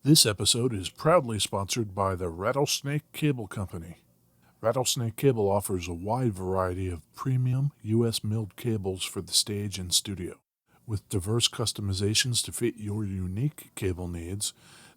This episode is proudly sponsored by the Rattlesnake Cable Company. Rattlesnake Cable offers a wide variety of premium U.S. milled cables for the stage and studio. With diverse customizations to fit your unique cable needs,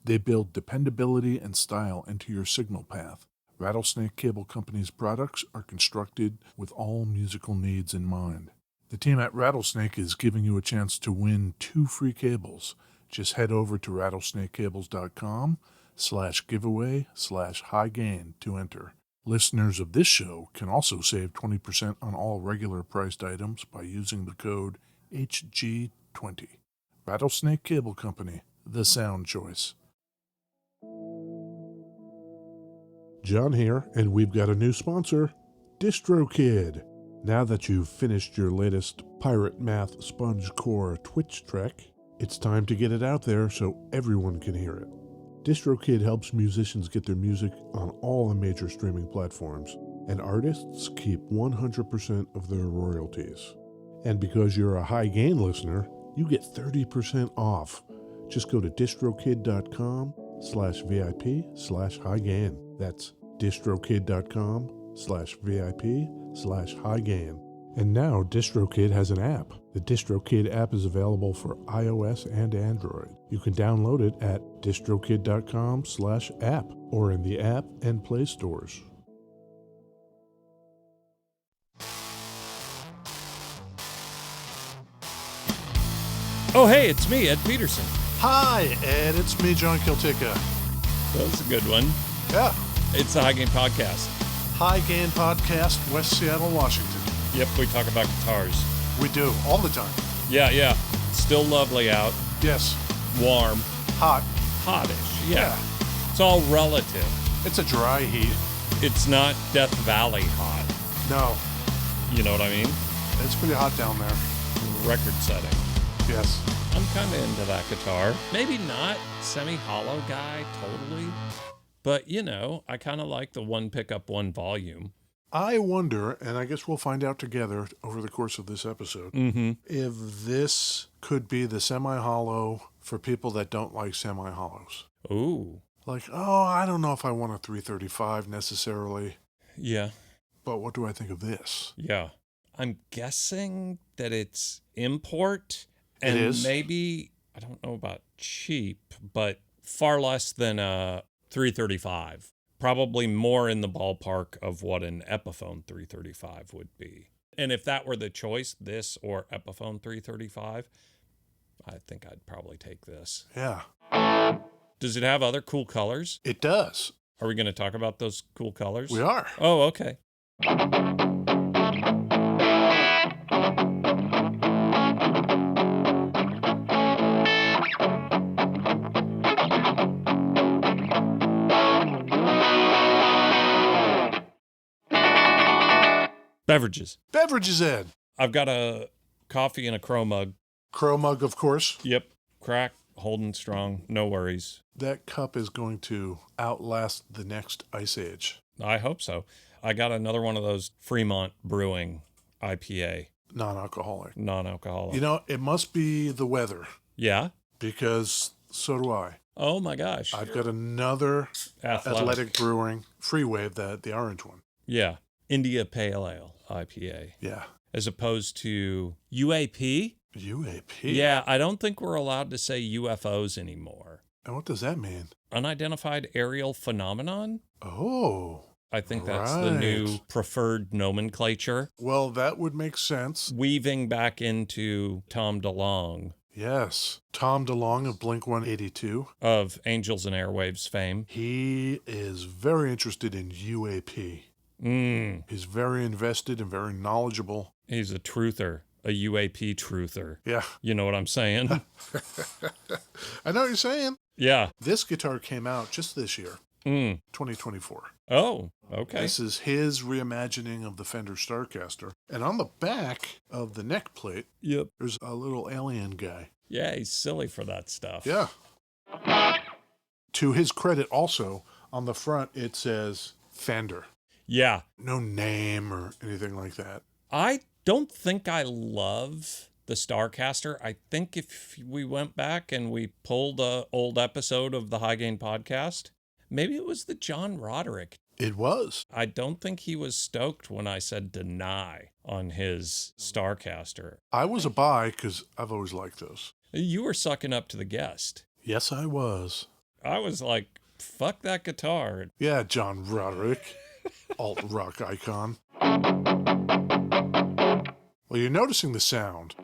they build dependability and style into your signal path. Rattlesnake Cable Company's products are constructed with all musical needs in mind. The team at Rattlesnake is giving you a chance to win 2 free cables. Just head over to rattlesnakecables.com/giveaway/high-gain to enter. Listeners of this show can also save 20% on all regular priced items by using the code HG20. Rattlesnake Cable Company, the sound choice. John here, and we've got a new sponsor, DistroKid. Now that you've finished your latest Pirate Math Sponge Core Twitch trek, it's time to get it out there so everyone can hear it. DistroKid helps musicians get their music on all the major streaming platforms, and artists keep 100% of their royalties. And because you're a high-gain listener, you get 30% off. Just go to distrokid.com/VIP/high-gain. That's distrokid.com/VIP/high-gain. And now DistroKid has an app. The DistroKid app is available for iOS and Android. You can download it at distrokid.com/app or in the app and Play stores. Oh, hey, it's me, Ed Peterson. Hi, Ed. It's me, John Kiltica. That was a good one. Yeah. It's the High Gain Podcast. High Gain Podcast, West Seattle, Washington. Yep, we talk about guitars. We do, all the time. Yeah. Still lovely out. Yes. Warm. Hot. Hottish, yeah. It's all relative. It's a dry heat. It's not Death Valley hot. No. You know what I mean? It's pretty hot down there. Record setting. Yes. I'm kind of into that guitar. Maybe not semi-hollow guy, totally. But, I kind of like the one pickup, one volume. I wonder, and I guess we'll find out together over the course of this episode, if this could be the semi-hollow for people that don't like semi-hollows. Ooh. Like, I don't know if I want a 335 necessarily. Yeah. But what do I think of this? Yeah. I'm guessing that it's import. And it is. Maybe, I don't know about cheap, but far less than a 335. Probably more in the ballpark of what an Epiphone 335 would be. And if that were the choice, this or Epiphone 335, I think I'd probably take this. Yeah. Does it have other cool colors? It does. Are we going to talk about those cool colors? We are. Oh, okay. Beverages, Ed. I've got a coffee in a crow mug. Crow mug, of course. Yep. Crack, holding strong, no worries. That cup is going to outlast the next ice age. I hope so. I got another one of those Fremont Brewing IPA. Non-alcoholic. It must be the weather. Yeah? Because so do I. Oh my gosh. I've got another Athletic Brewing Freeway, the orange one. Yeah. India Pale Ale IPA. Yeah. As opposed to UAP. UAP? Yeah, I don't think we're allowed to say UFOs anymore. And what does that mean? Unidentified Aerial Phenomenon? Oh. I think that's the new preferred nomenclature. Well, that would make sense. Weaving back into Tom DeLonge. Yes. Tom DeLonge of Blink-182. Of Angels and Airwaves fame. He is very interested in UAP. He's very invested and very knowledgeable. He's a truther, a UAP truther. Yeah. You know what I'm saying? I know what you're saying. Yeah. This guitar came out just this year, 2024. Oh, okay. This is his reimagining of the Fender Starcaster. And on the back of the neck plate, there's a little alien guy. Yeah, he's silly for that stuff. Yeah. To his credit also, on the front it says Fender. Yeah. No name or anything like that. I don't think I love the Starcaster. I think if we went back and we pulled a old episode of the High Gain podcast, maybe it was the John Roderick. It was. I don't think he was stoked when I said deny on his Starcaster. I was a buy because I've always liked those. You were sucking up to the guest. Yes, I was. I was like, fuck that guitar. Yeah, John Roderick, alt-rock icon. Well, you're noticing the sound.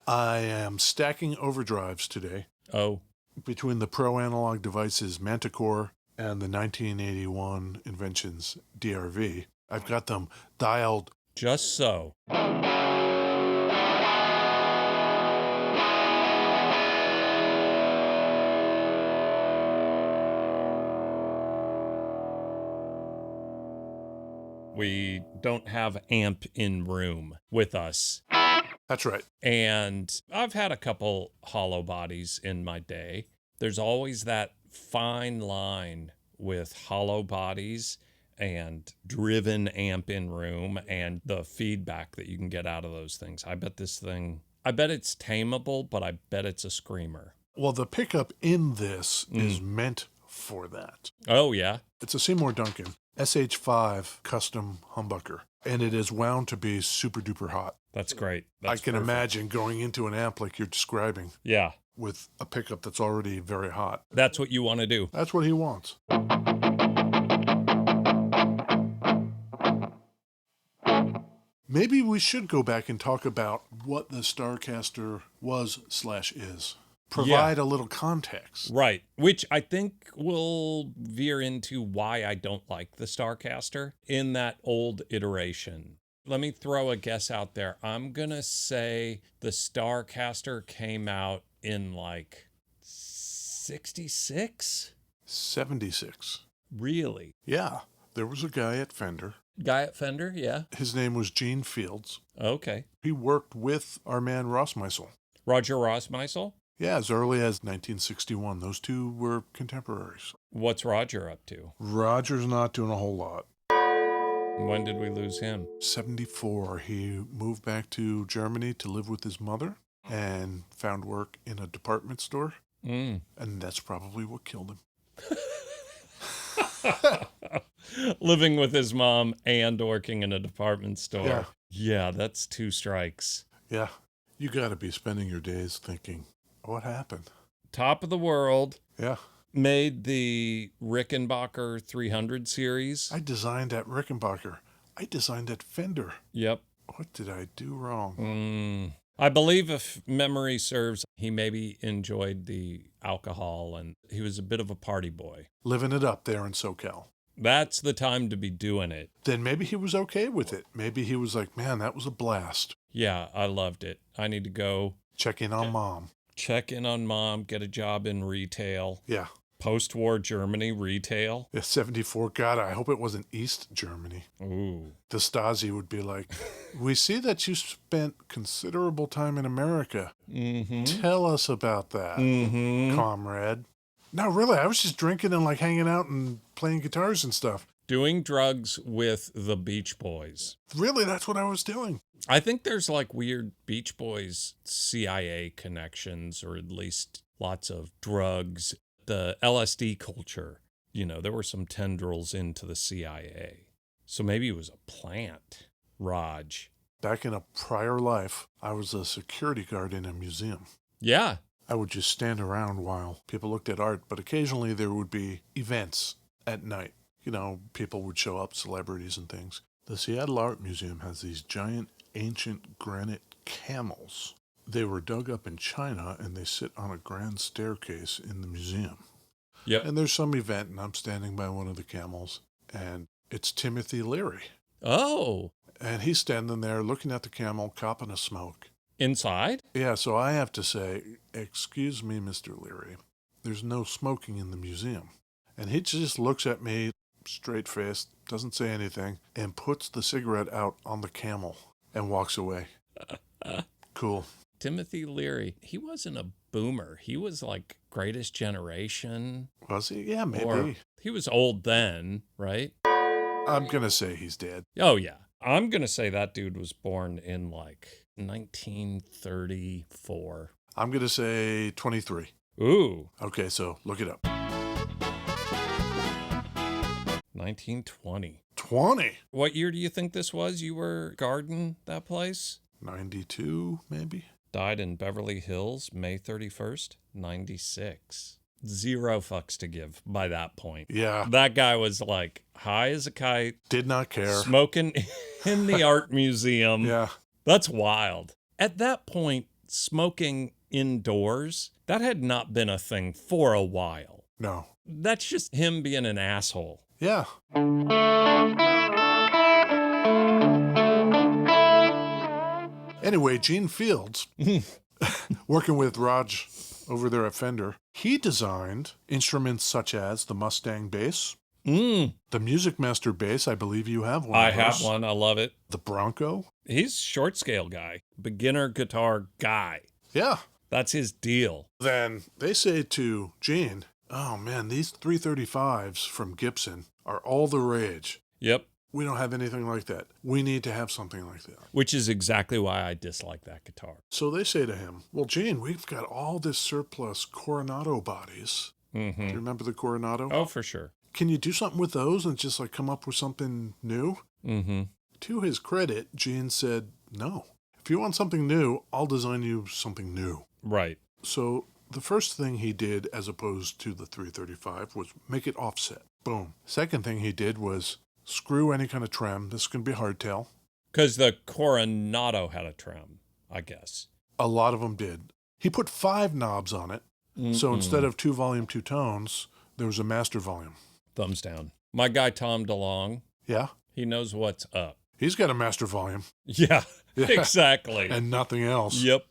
I am stacking overdrives today. Oh. Between the Pro Analog Devices Manticore and the 1981 Inventions DRV, I've got them dialed Just so. We don't have amp in room with us. That's right. And I've had a couple hollow bodies in my day. There's always that fine line with hollow bodies and driven amp in room and the feedback that you can get out of those things. I bet it's tameable, but I bet it's a screamer. Well, the pickup in this is meant for that. Oh, yeah? It's a Seymour Duncan SH5 custom humbucker, and it is wound to be super duper hot. That's great. I can imagine going into an amp like you're describing. Yeah. With a pickup that's already very hot. That's what you want to do. That's what he wants. Maybe we should go back and talk about what the Starcaster was/is. Provide a little context. Right. Which I think will veer into why I don't like the Starcaster in that old iteration. Let me throw a guess out there. I'm going to say the Starcaster came out in like 66? 76. Really? Yeah. There was a guy at Fender. Guy at Fender, yeah. His name was Gene Fields. Okay. He worked with our man Ross Meisel. Roger Ross Meisel? Yeah, as early as 1961. Those two were contemporaries. What's Roger up to? Roger's not doing a whole lot. When did we lose him? 74. He moved back to Germany to live with his mother and found work in a department store. And that's probably what killed him. Living with his mom and working in a department store. Yeah. Yeah, that's two strikes. Yeah. You got to be spending your days thinking, what happened? Top of the world. Yeah. Made the Rickenbacker 300 series. I designed that Rickenbacker. I designed that Fender. Yep. What did I do wrong? I believe, if memory serves, he maybe enjoyed the alcohol and he was a bit of a party boy. Living it up there in SoCal. That's the time to be doing it. Then maybe he was okay with it. Maybe he was like, man, that was a blast. Yeah, I loved it. I need to go check in on mom. Check in on mom, get a job in retail. Yeah. Post-war Germany retail. Yeah, 74. God, I hope it wasn't East Germany. Ooh. The Stasi would be like, we see that you spent considerable time in America. Tell us about that, comrade. No, really, I was just drinking and like hanging out and playing guitars and stuff. Doing drugs with the Beach Boys. Really, that's what I was doing. I think there's like weird Beach Boys CIA connections, or at least lots of drugs. The LSD culture, you know, there were some tendrils into the CIA. So maybe it was a plant. Raj. Back in a prior life, I was a security guard in a museum. Yeah. I would just stand around while people looked at art, but occasionally there would be events at night. You know, people would show up, celebrities and things. The Seattle Art Museum has these giant ancient granite camels. They were dug up in China, and they sit on a grand staircase in the museum. Yep. And there's some event, and I'm standing by one of the camels, and it's Timothy Leary. Oh. And he's standing there looking at the camel, copping a smoke. Inside? Yeah, so I have to say, excuse me, Mr. Leary, there's no smoking in the museum. And he just looks at me, straight-faced, doesn't say anything, and puts the cigarette out on the camel and walks away. Cool. Timothy Leary, he wasn't a boomer. He was like Greatest Generation. Was he? Yeah, maybe. Or he was old then, right? I'm going to say he's dead. Oh, yeah. I'm going to say that dude was born in like 1934. I'm going to say 23. Ooh. Okay, so look it up. 1920. 20. What year do you think this was? You were guarding that place? 92, maybe? Died in Beverly Hills, May 31st, 96. Zero fucks to give by that point. Yeah. That guy was like high as a kite. Did not care. Smoking in the art museum. Yeah. That's wild. At that point, smoking indoors, that had not been a thing for a while. No. That's just him being an asshole. Yeah. Anyway, Gene Fields, working with Raj over there at Fender, he designed instruments such as the Mustang bass, the Music Master bass. I believe you have one. I have one. I love it. The Bronco. He's short scale guy, beginner guitar guy. Yeah. That's his deal. Then they say to Gene, oh man, these 335s from Gibson are all the rage. Yep. We don't have anything like that. We need to have something like that. Which is exactly why I dislike that guitar. So they say to him, well, Gene, we've got all this surplus Coronado bodies. Mm-hmm. Do you remember the Coronado? Oh, for sure. Can you do something with those and just like come up with something new? Mm-hmm. To his credit, Gene said, no. If you want something new, I'll design you something new. Right. So the first thing he did, as opposed to the 335, was make it offset. Boom. Second thing he did was screw any kind of trem. This is going to be hardtail. Because the Coronado had a trem, I guess. A lot of them did. He put 5 knobs on it. So instead of 2 volume, 2 tones, there was a master volume. Thumbs down. My guy, Tom DeLonge, Yeah. he knows what's up. He's got a master volume. Yeah, exactly. And nothing else. Yep.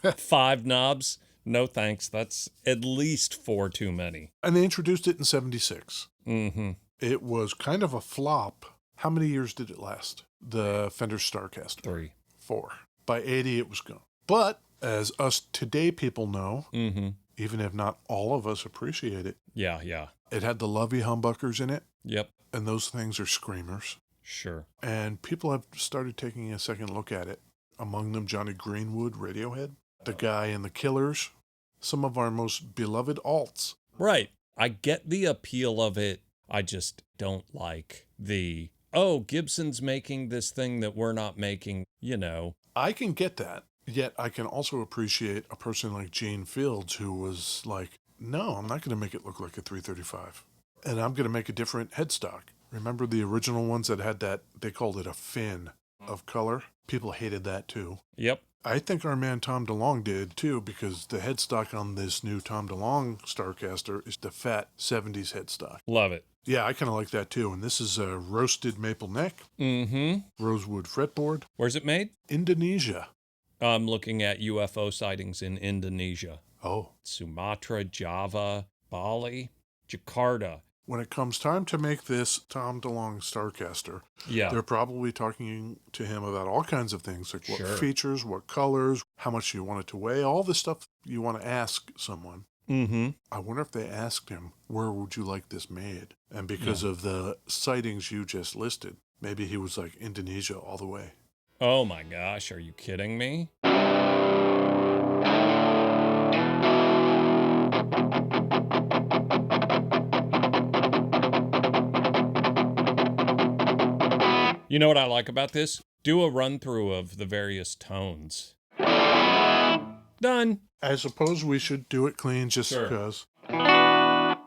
5 knobs. No thanks. That's at least 4 too many. And they introduced it in 76. Mm-hmm. It was kind of a flop. How many years did it last? The Fender Starcaster. 3. 4. By 80, it was gone. But as us today people know, even if not all of us appreciate it, Yeah. it had the lovey humbuckers in it. Yep. And those things are screamers. Sure. And people have started taking a second look at it. Among them, Johnny Greenwood, Radiohead, the guy in The Killers, some of our most beloved alts. Right. I get the appeal of it. I just don't like the, Gibson's making this thing that we're not making, I can get that. Yet I can also appreciate a person like Gene Fields who was like, no, I'm not going to make it look like a 335. And I'm going to make a different headstock. Remember the original ones that had that, they called it a fin of color? People hated that too. Yep. I think our man Tom DeLonge did too, because the headstock on this new Tom DeLonge Starcaster is the fat 70s headstock. Love it. Yeah, I kind of like that too. And this is a roasted maple neck, rosewood fretboard. Where's it made? Indonesia. I'm looking at UFO sightings in Indonesia. Oh. Sumatra, Java, Bali, Jakarta. When it comes time to make this Tom DeLonge Starcaster, they're probably talking to him about all kinds of things, like what features, what colors, how much you want it to weigh, all the stuff you want to ask someone. I wonder if they asked him, where would you like this made? And because of the sightings you just listed, maybe he was like Indonesia all the way. Oh my gosh, are you kidding me? You know what I like about this? Do a run through of the various tones. Done. I suppose we should do it clean just because. I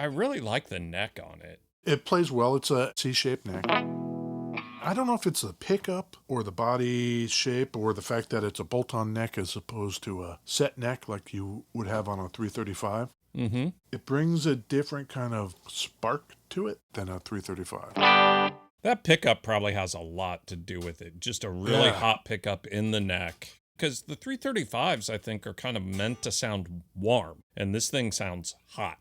really like the neck on it. It plays well. It's a C-shaped neck. I don't know if it's the pickup or the body shape or the fact that it's a bolt-on neck as opposed to a set neck like you would have on a 335. It brings a different kind of spark to it than a 335. That pickup probably has a lot to do with it. Just a really hot pickup in the neck. Because the 335s, I think, are kind of meant to sound warm. And this thing sounds hot.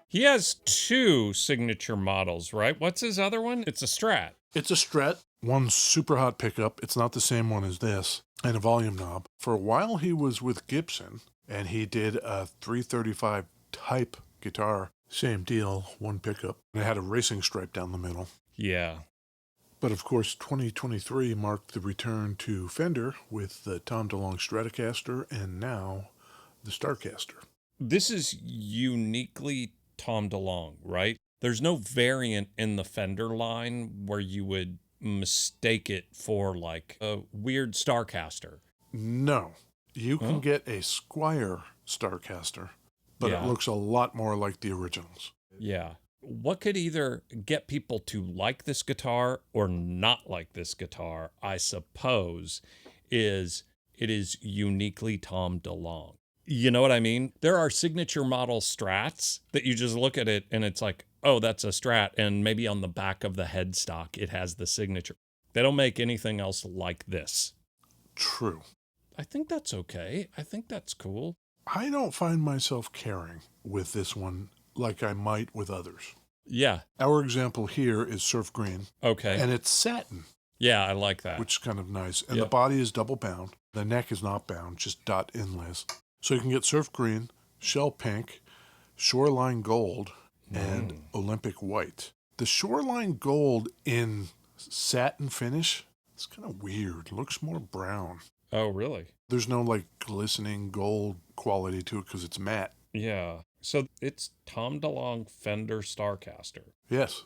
He has 2 signature models, right? What's his other one? It's a Strat. It's a Strat. One super hot pickup. It's not the same one as this. And a volume knob. For a while he was with Gibson, and he did a 335 type guitar. Same deal, one pickup. And it had a racing stripe down the middle. Yeah. But of course, 2023 marked the return to Fender with the Tom DeLonge Stratocaster and now the Starcaster. This is uniquely Tom DeLonge, right? There's no variant in the Fender line where you would mistake it for like a weird Starcaster. No, you can get a Squire Starcaster, but it looks a lot more like the originals. Yeah. What could either get people to like this guitar or not like this guitar, I suppose, is it is uniquely Tom DeLonge. You know what I mean? There are signature model Strats that you just look at it and it's like, oh, that's a Strat. And maybe on the back of the headstock, it has the signature. They don't make anything else like this. True. I think that's okay. I think that's cool. I don't find myself caring with this one like I might with others. Yeah. Our example here is surf green. Okay. And it's satin. Yeah, I like that. Which is kind of nice. And the body is double bound. The neck is not bound, just dot inlays. So you can get surf green, shell pink, shoreline gold, and Olympic white. The shoreline gold in satin finish, it's kind of weird. It looks more brown. Oh, really? There's no like glistening gold quality to it because it's matte. Yeah. So it's Tom DeLonge Fender Starcaster. Yes.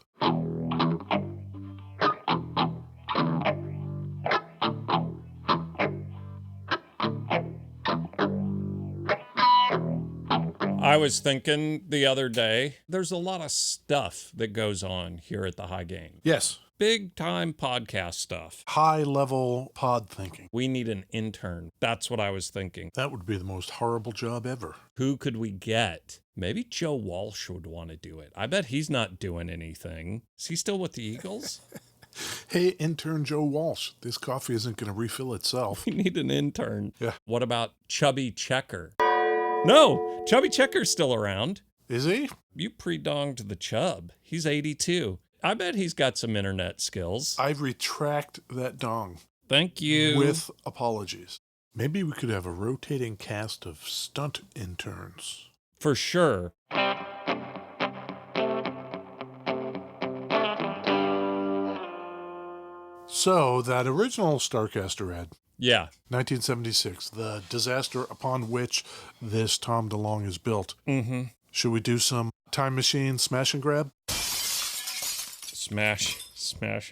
I was thinking the other day, there's a lot of stuff that goes on here at the High Gain. Yes. Big time podcast stuff. High level pod thinking. We need an intern. That's what I was thinking. That would be the most horrible job ever. Who could we get? Maybe Joe Walsh would want to do it. I bet he's not doing anything. Is he still with the Eagles? Hey, intern Joe Walsh, this coffee isn't going to refill itself. We need an intern. Yeah. What about Chubby Checker? No, Chubby Checker's still around. Is he? You pre-donged the Chub. He's 82. I bet he's got some internet skills. I retract that dong. Thank you. With apologies. Maybe we could have a rotating cast of stunt interns. For sure. So, that original Starcaster ad. Yeah. 1976, the disaster upon which this Tom DeLonge is built. Mm-hmm. Should we do some time machine smash and grab? Smash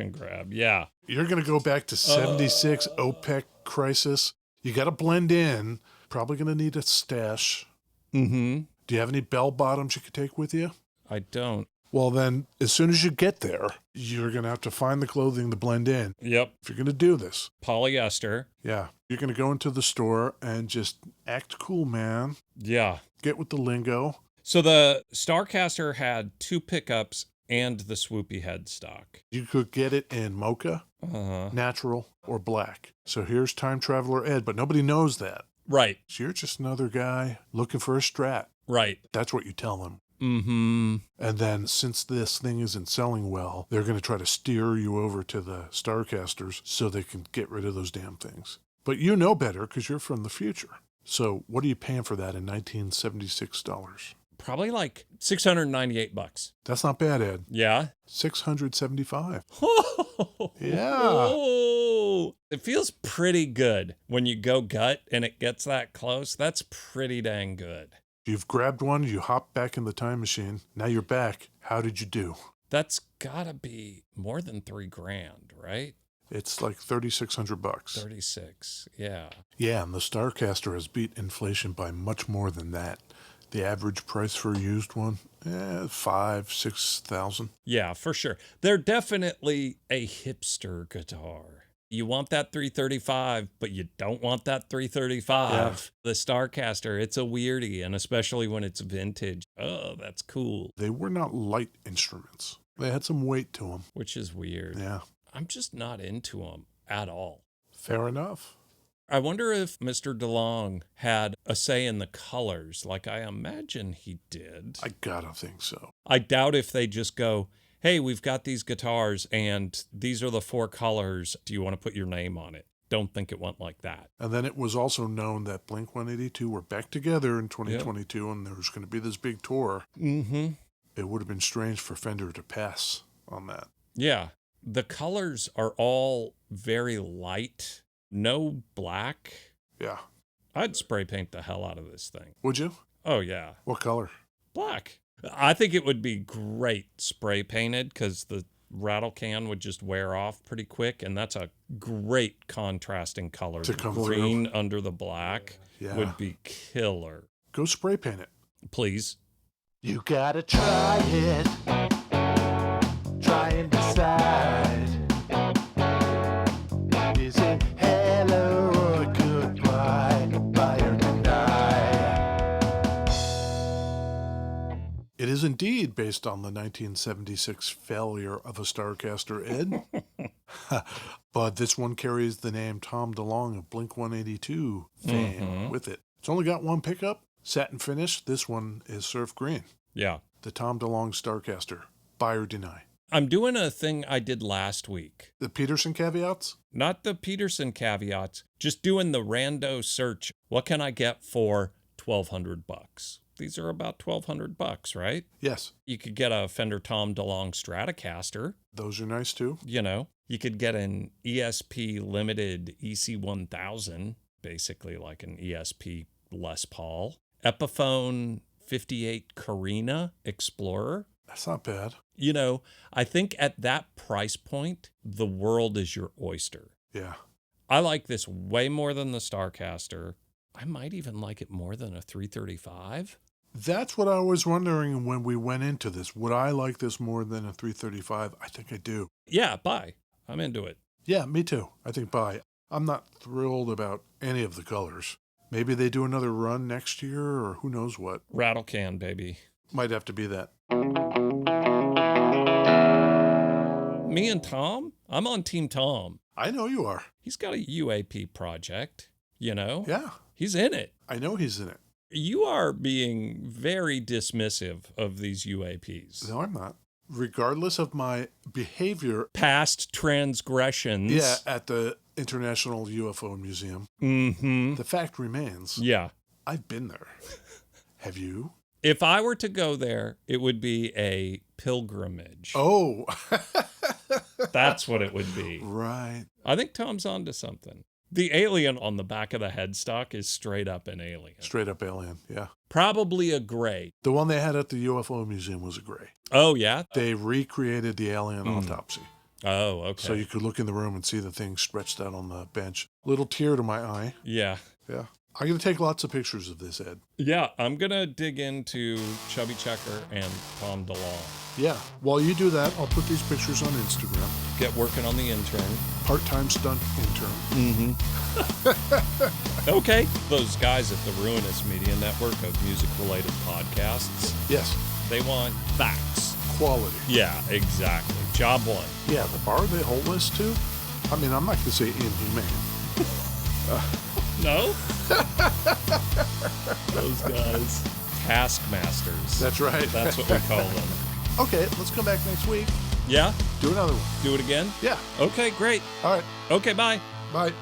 and grab. Yeah. You're going to go back to 76 OPEC crisis. You got to blend in. Probably going to need a stash. Mm-hmm. Do you have any bell bottoms you could take with you? I don't. Well, then, as soon as you get there, you're going to have to find the clothing to blend in. Yep. If you're going to do this. Polyester. Yeah. You're going to go into the store and just act cool, man. Yeah. Get with the lingo. So the Starcaster had 2 pickups and the swoopy headstock. You could get it in mocha, natural, or black. So here's Time Traveler Ed, but nobody knows that. Right. So you're just another guy looking for a Strat. Right. That's what you tell them. Mm-hmm. And then since this thing isn't selling well, they're going to try to steer you over to the Starcasters so they can get rid of those damn things. But you know better because you're from the future. So what are you paying for that in $1976? Probably like $698. That's not bad, Ed. Yeah. $675. Oh, Yeah. It feels pretty good when you go gut and it gets that close. That's pretty dang good. You've grabbed one, you hop back in the time machine. Now you're back. How did you do? That's gotta be more than $3,000, right? It's like $3,600. 36, yeah. Yeah, and the Starcaster has beat inflation by much more than that. The average price for a used one, $5,000-6,000. Yeah, for sure. They're definitely a hipster guitar. You want that 335, but you don't want that 335. Yeah. The Starcaster, it's a weirdie, and especially when it's vintage. Oh, that's cool. They were not light instruments. They had some weight to them. Which is weird. Yeah. I'm just not into them at all. Fair enough. I wonder if Mr. DeLonge had a say in the colors, like I imagine he did. I gotta think so. I doubt if they just go, hey, we've got these guitars and these are the 4 colors. Do you want to put your name on it? don't think it went like that. And then it was also known that Blink-182 were back together in 2022, and there was going to be this big tour. Mm-hmm. It would have been strange for Fender to pass on that. Yeah. The colors are all very light. No black. Yeah. I'd spray paint the hell out of this thing. Would you? Oh, yeah. What color? Black. I think it would be great spray painted because the rattle can would just wear off pretty quick, and that's a great contrasting color. To come green through. Under the black Yeah. would be killer. Go spray paint it. Please. You gotta try it. Try and decide. Is it hello or goodbye? Buy or deny? It is indeed based on the 1976 failure of a Starcaster, Ed. But this one carries the name Tom DeLonge of Blink-182 fame with it. It's only got one pickup, satin finish. This one is surf green. Yeah. The Tom DeLonge Starcaster. Buy or deny? I'm doing a thing I did last week. The Peterson caveats? Not the Peterson caveats, just doing the rando search. What can I get for $1,200? These are about $1,200, right? Yes. You could get a Fender Tom DeLonge Stratocaster. Those are nice too. You know, you could get an ESP Limited EC1000, basically like an ESP Les Paul. Epiphone 58 Carina Explorer. That's not bad. You know, I think at that price point, the world is your oyster. Yeah. I like this way more than the Starcaster. I might even like it more than a 335. That's what I was wondering when we went into this. Would I like this more than a 335? I think I do. Yeah, buy. I'm into it. Yeah, me too. I think buy. I'm not thrilled about any of the colors. Maybe they do another run next year or who knows what. Rattle can, baby. Might have to be that. Me and Tom? I'm on Team Tom. I know you are. He's got a UAP project, you know? Yeah, He's in it. I know he's in it. You are being very dismissive of these UAPs. No, I'm not. Regardless of my behavior, Past transgressions. yeah, at the International UFO Museum, Mm-hmm. the fact remains, Yeah. I've been there. Have you? If I were to go there, it would be a pilgrimage. Oh. That's what it would be. Right. I think Tom's onto something. The alien on the back of the headstock is straight up an alien. Straight up alien, yeah. Probably a gray. The one they had at the UFO Museum was a gray. Oh, yeah? They recreated the alien autopsy. Oh, okay. So you could look in the room and see the thing stretched out on the bench. Little tear to my eye. Yeah. Yeah. I'm going to take lots of pictures of this, Ed. Yeah, I'm going to dig into Chubby Checker and Tom DeLonge. Yeah. While you do that, I'll put these pictures on Instagram. Get working on the intern. Part-time stunt intern. Mm-hmm. Okay. Those guys at the Ruinous Media Network of music-related podcasts, Yes. they want facts. Quality. Yeah, exactly. Job one. Yeah, the bar they hold us to. I mean, I'm not going to say inhumane. No? Those guys. Taskmasters. That's right. That's what we call them. Okay, let's come back next week. Yeah? Do another one. Do it again? Yeah. Okay, great. All right. Okay, bye. Bye.